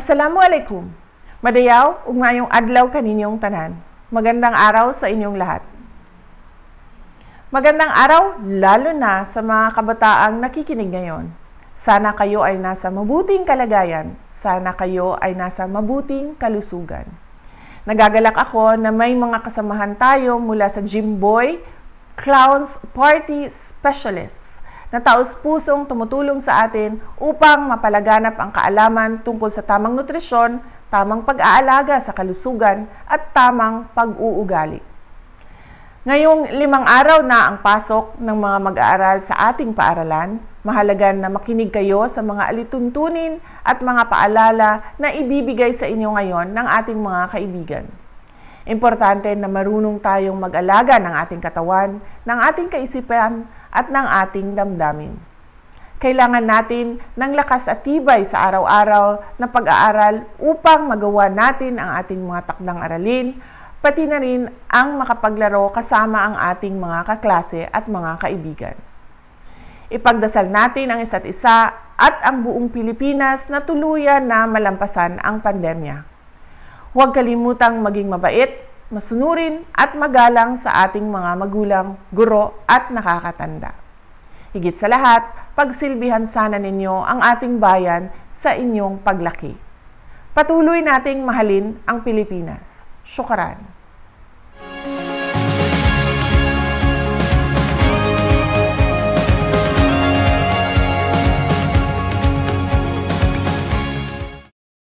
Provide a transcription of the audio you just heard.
Assalamualaikum. Madayaw, ug maayong adlaw kaninyong tanan. Magandang araw sa inyong lahat. Magandang araw lalo na sa mga kabataang nakikinig ngayon. Sana kayo ay nasa mabuting kalagayan. Sana kayo ay nasa mabuting kalusugan. Nagagalak ako na may mga kasamahan tayo mula sa Jimboy Clowns Party Specialists na taos-pusong tumutulong sa atin upang mapalaganap ang kaalaman tungkol sa tamang nutrisyon, tamang pag-aalaga sa kalusugan at tamang pag-uugali. Ngayong 5 araw na ang pasok ng mga mag-aaral sa ating paaralan, mahalaga na makinig kayo sa mga alituntunin at mga paalala na ibibigay sa inyo ngayon ng ating mga kaibigan. Importante na marunong tayong mag-alaga ng ating katawan, ng ating kaisipan at ng ating damdamin. Kailangan natin ng lakas at tibay sa araw-araw na pag-aaral upang magawa natin ang ating mga takdang aralin, pati na rin ang makapaglaro kasama ang ating mga kaklase at mga kaibigan. Ipagdasal natin ang isa't isa at ang buong Pilipinas na tuluyan na malampasan ang pandemya. Huwag kalimutang maging mabait, masunurin at magalang sa ating mga magulang, guro at nakakatanda. Higit sa lahat, pagsilbihan sana ninyo ang ating bayan sa inyong paglaki. Patuloy nating mahalin ang Pilipinas. Syukran.